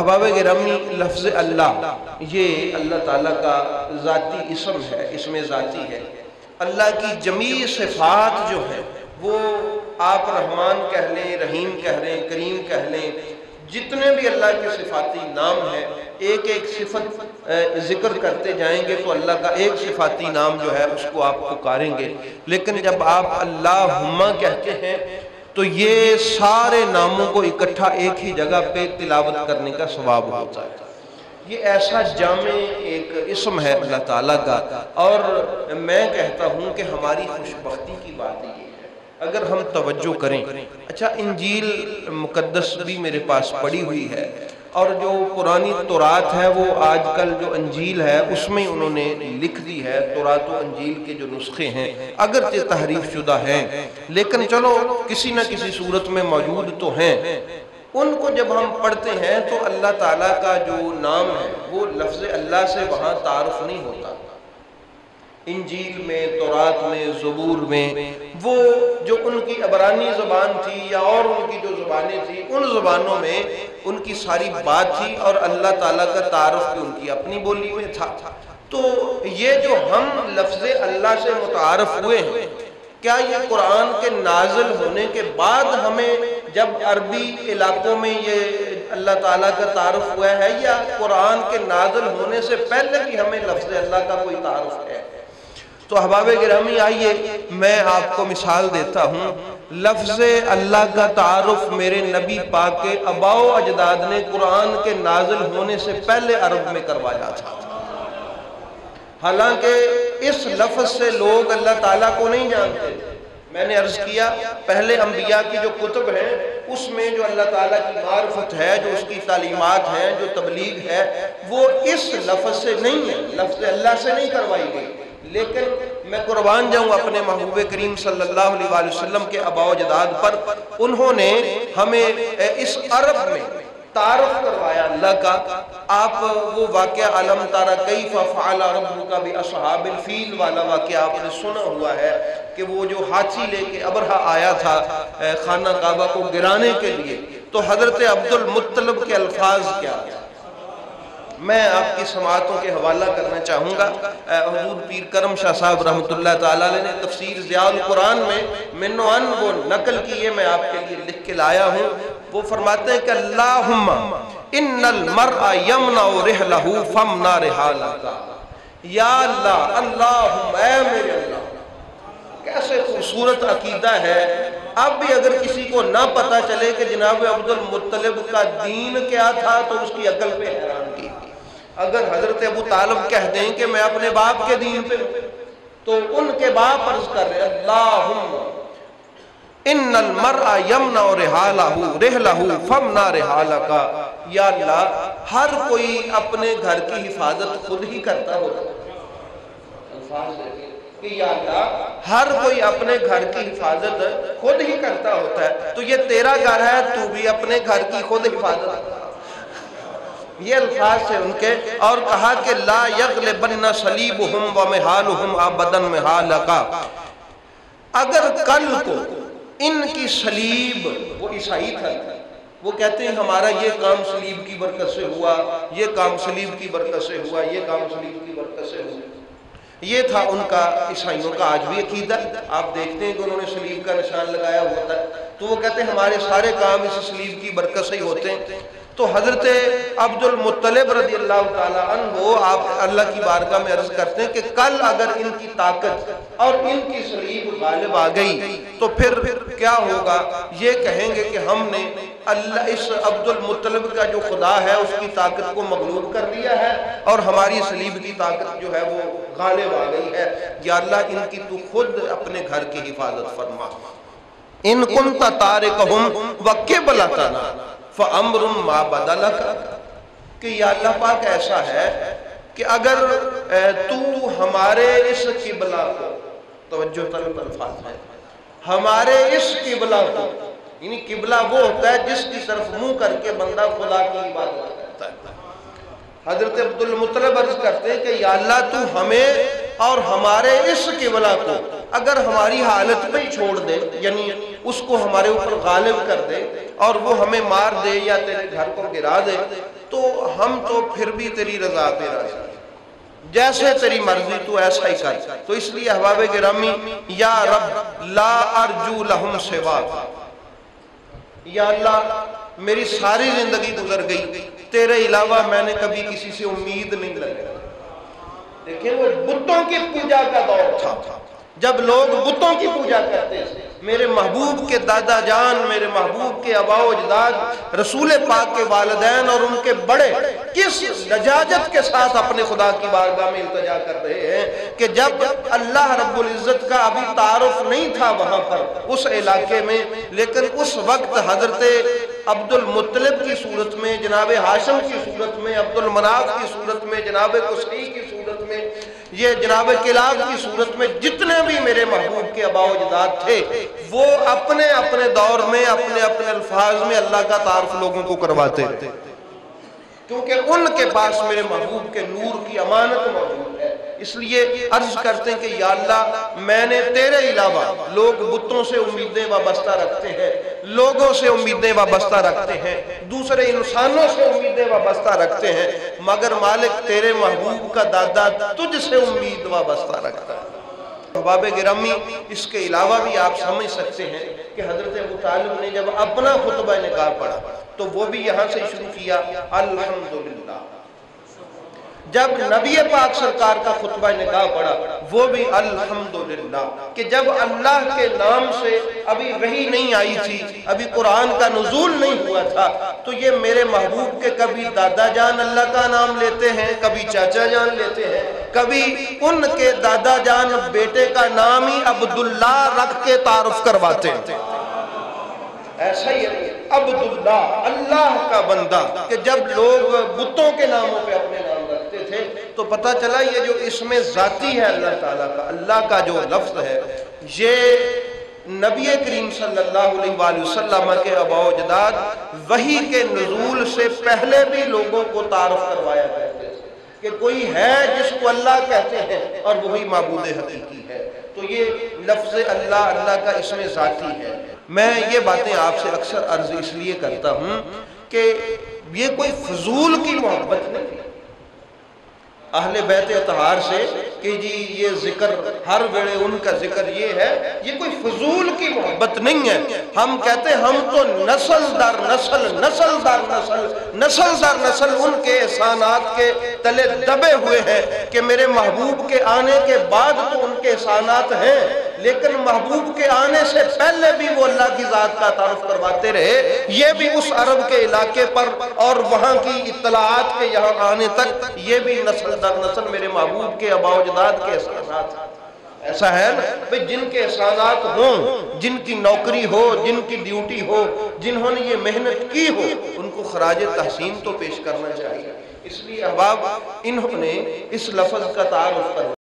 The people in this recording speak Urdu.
احباب گرامی، لفظ اللہ یہ اللہ تعالیٰ کا ذاتی اسم ہے، اسم ذاتی ہے۔ اللہ کی جمیع صفات جو ہیں وہ آپ رحمان کہہ لیں، رحیم کہہ لیں، کریم کہہ لیں، جتنے بھی اللہ کے صفاتی نام ہیں، ایک ایک صفت ذکر کرتے جائیں گے تو اللہ کا ایک صفاتی نام جو ہے اس کو آپ پکاریں گے۔ لیکن جب آپ اللہم کہتے ہیں تو یہ سارے ناموں کو اکٹھا ایک ہی جگہ پہ تلاوت کرنے کا ثواب ہوتا ہے۔ یہ ایسا جامع ایک اسم ہے اللہ تعالیٰ کا، اور میں کہتا ہوں کہ ہماری خوشبختی کی بات یہ ہے اگر ہم توجہ کریں۔ اچھا، انجیل مقدس بھی میرے پاس پڑی ہوئی ہے، اور جو پرانی تورات ہے وہ آج کل جو انجیل ہے اس میں انہوں نے لکھ دی ہے۔ تورات و انجیل کے جو نسخے ہیں اگرچہ تحریف شدہ ہیں لیکن چلو کسی نہ کسی صورت میں موجود تو ہیں۔ ان کو جب ہم پڑھتے ہیں تو اللہ تعالیٰ کا جو نام ہے وہ لفظ اللہ سے وہاں تعارف نہیں ہوتا۔ انجیل میں، تورات میں، زبور میں، وہ جو ان کی عبرانی زبان تھی یا اور ان کی جو زبانیں تھیں ان زبانوں میں ان کی ساری بات تھی، اور اللہ تعالیٰ کا تعارف بھی ان کی اپنی بولی میں تھا۔ تو یہ جو ہم لفظ اللہ سے متعارف ہوئے ہیں، کیا یہ قرآن کے نازل ہونے کے بعد ہمیں جب عربی علاقوں میں یہ اللہ تعالیٰ کا تعارف ہوا ہے، یا قرآن کے نازل ہونے سے پہلے بھی ہمیں لفظ اللہ کا کوئی تعارف ہے؟ تو احباب گرامی، آئیے میں آپ کو مثال دیتا ہوں۔ لفظ اللہ کا تعارف میرے نبی پاک کے آباء و اجداد نے قرآن کے نازل ہونے سے پہلے عرب میں کروایا تھا۔ حالانکہ اس لفظ سے لوگ اللہ تعالیٰ کو نہیں جانتے۔ میں نے عرض کیا پہلے انبیاء کی جو کتب ہیں اس میں جو اللہ تعالیٰ کی معرفت ہے، جو اس کی تعلیمات ہیں، جو تبلیغ ہے، وہ اس لفظ سے نہیں ہے، لفظ اللہ سے نہیں کروائی گئی۔ لیکن میں قربان جاؤں اپنے محبوب کریم صلی اللہ علیہ وآلہ وسلم کے آباء و اجداد پر، انہوں نے ہمیں اس عرب میں تعارف کروایا اللہ کا۔ آپ وہ واقعہ علم تارا کیف فعل ربک باصحاب الفیل والا واقعہ آپ نے سنا ہوا ہے کہ وہ جو ہاتھی لے کے ابرہہ آیا تھا خانہ کعبہ کو گرانے کے لیے، تو حضرت عبد المطلب کے الفاظ کیا ہیں میں آپ کی سماعتوں کے حوالہ کرنا چاہوں گا۔ حضور پیر کرم شاہ صاحب رحمۃ اللہ تعالیٰ علیہ نے تفسیر ضیاء القرآن میں من و ان وہ نقل کیے، میں آپ کے لیے لکھ کے لایا ہوں۔ وہ فرماتے ہیں کہ اللہم ان المرء یمنع رحلہ فامنع رحالک، یا اللہ، اللہم، اے میرے اللہ۔ کیسے خوبصورت عقیدہ ہے۔ اب بھی اگر کسی کو نہ پتہ چلے کہ جناب عبد المطلب کا دین کیا تھا تو اس کی عقل پہ حیران کی۔ اگر حضرت ابو طالب کہہ دیں کہ میں اپنے باپ کے دین پہ تو ان کے باپ عرض کر رہے اللہم ان المرء یمنع رحلہ فامنع رحالک، یا اللہ، ہر کوئی اپنے گھر کی حفاظت خود ہی کرتا ہوتا ہے کہ یا اللہ، ہر کوئی اپنے گھر کی حفاظت خود ہی کرتا ہوتا ہے، تو یہ تیرا گھر ہے، تو بھی اپنے گھر کی خود حفاظت۔ یہ الفاظ سے ان کے، اور کہا کہ لا یغلبن صلیبہم ومحالہم ابدا محالک، اگر کل کو ان کی صلیب، وہ عیسائی تھا، وہ کہتے ہیں ہمارا یہ کام صلیب کی برکت سے ہوا، یہ کام صلیب کی برکت سے ہوا، یہ کام صلیب کی برکت سے ہوا۔ یہ تھا ان کا، عیسائیوں کا آج بھی عقیدہ۔ آپ دیکھتے ہیں کہ انہوں نے صلیب کا نشان لگایا ہوتا ہے، تو وہ کہتے ہیں ہمارے سارے کام اس صلیب کی برکت سے ہی ہوتے ہیں۔ تو حضرت عبد المطلب رضی اللہ تعالیٰ عنہ آپ اللہ کی بارگاہ میں عرض کرتے ہیں کہ کل اگر ان کی طاقت اور ان کی صلیب غالب آ گئی تو پھر کیا ہوگا؟ یہ کہیں گے کہ ہم نے اللہ اس عبد المطلب کا جو خدا ہے اس کی طاقت کو مغلوب کر دیا ہے، اور ہماری صلیب کی طاقت جو ہے وہ غالب آ گئی ہے۔ یا اللہ، ان کی تو خود اپنے گھر کی حفاظت فرما۔ ان کنت تارکہم وقبلتنا فامر ما بدلک، کہ یا اللہ پاک ایسا ہے کہ اگر تو ہمارے اس قبلہ کو، توجہ طلب الفاظ ہے، ہمارے اس قبلہ کو، یعنی قبلہ وہ ہوتا ہے جس کی طرف منہ کر کے بندہ خدا کی عبادت کرتا ہے۔ حضرت عبد المطلب عرض کرتے ہیں کہ یا اللہ تو ہمیں اور ہمارے اس قبلہ کو اگر ہماری حالت پہ ہی چھوڑ دے، یعنی اس کو ہمارے اوپر غالب کر دے اور وہ ہمیں مار دے یا تیرے گھر کو گرا دے، تو ہم تو پھر بھی تیری رضا پہ راضی ہیں، جیسے تیری مرضی تو ایسا ہی کر۔ تو اس لیے احباب گرامی، یا رب لا ارجو لہم سواک، یا اللہ میری ساری زندگی گزر گئی، تیرے علاوہ میں نے کبھی کسی سے امید نہیں لگائی۔ دیکھیں وہ بتوں کی پوجا کا دور تھا، جب لوگ بتوں کی پوجا کرتے تھے۔ میرے محبوب کے دادا جان، میرے محبوب کے آباء و اجداد، رسول پاک کے والدین اور ان کے بڑے کس لجاجت کے ساتھ اپنے خدا کی بارگاہ میں التجا کر رہے ہیں کہ جب اللہ رب العزت کا ابھی تعارف نہیں تھا وہاں پر اس علاقے میں، لیکن اس وقت حضرت عبد المطلب کی صورت میں، جناب ہاشم کی صورت میں، عبد المناف کی صورت میں، جناب قصی کی صورت میں، یہ جناب کلاب کی صورت میں جتنے بھی میرے محبوب کے آباء و اجداد تھے، وہ اپنے اپنے دور میں اپنے اپنے الفاظ میں اللہ کا تعارف لوگوں کو کرواتے تھے، کیونکہ ان کے پاس میرے محبوب کے نور کی امانت موجود ہے۔ اس لیے عرض کرتے ہیں کہ یا اللہ میں نے تیرے علاوہ، لوگ بتوں سے امیدیں وابستہ رکھتے ہیں، لوگوں سے امیدیں وابستہ رکھتے ہیں، دوسرے انسانوں سے امیدیں وابستہ رکھتے ہیں، مگر مالک تیرے محبوب کا دادا تجھ سے امید وابستہ رکھتا ہے۔ احباب گرامی، اس کے علاوہ بھی آپ سمجھ سکتے ہیں کہ حضرت ابو طالب نے جب اپنا خطبہ نکاح پڑھا تو وہ بھی یہاں سے شروع کیا، الحمدللہ۔ جب نبی پاک سرکار کا خطبہ نکاح پڑھا وہ بھی الحمدللہ، کہ جب اللہ کے نام سے ابھی وحی نہیں آئی تھی، ابھی قرآن کا نزول نہیں ہوا تھا، تو یہ میرے محبوب کے کبھی دادا جان اللہ کا نام لیتے ہیں، کبھی چاچا جان لیتے ہیں، کبھی ان کے دادا جان بیٹے کا نام ہی عبداللہ رکھ کے تعارف کرواتے ہیں۔ ایسا ہی ہے عبداللہ، اللہ کا بندہ، کہ جب لوگ بتوں کے ناموں پہ اپنے نام رکھتے تھے تو پتہ چلا یہ جو اسم ذاتی ہے اللہ تعالیٰ کا، اللہ کا جو لفظ ہے، یہ نبی کریم صلی اللہ علیہ وآلہ وسلم کے آباء و اجداد وحی کے نزول سے پہلے بھی لوگوں کو تعارف کروایا کرتے تھے کہ کوئی ہے جس کو اللہ کہتے ہیں اور وہی معبود حقیقی ہے۔ تو یہ لفظ اللہ، اللہ کا اسم ذاتی ہے۔ میں یہ باتیں آپ سے اکثر عرض اس لیے کرتا ہوں کہ یہ کوئی فضول کی محبت نہیں ہے اہل بیت اطہار سے کہ جی یہ ذکر ہر ویلے ان کا ذکر یہ ہے، یہ کوئی فضول کی محبت نہیں ہے۔ ہم کہتے ہیں ہم تو نسل در نسل، نسل در نسل، نسل در نسل ان کے احسانات کے تلے دبے ہوئے ہیں کہ میرے محبوب کے آنے کے بعد تو ان کے احسانات ہیں، لیکن محبوب کے آنے سے پہلے بھی وہ اللہ کی ذات کا تعارف کرواتے رہے۔ یہ بھی اس عرب کے علاقے پر اور وہاں کی اطلاعات کے یہاں آنے تک یہ بھی نسل در نسل میرے محبوب کے آباء و اجداد کے احسانات ہیں۔ ایسا ہے نا جن کے احسانات ہوں، جن کی نوکری ہو، جن کی ڈیوٹی ہو، جنہوں نے یہ محنت کی ہو، ان کو خراج تحسین تو پیش کرنا چاہیے۔ اس لیے احباب انہوں نے اس لفظ کا تعارف کر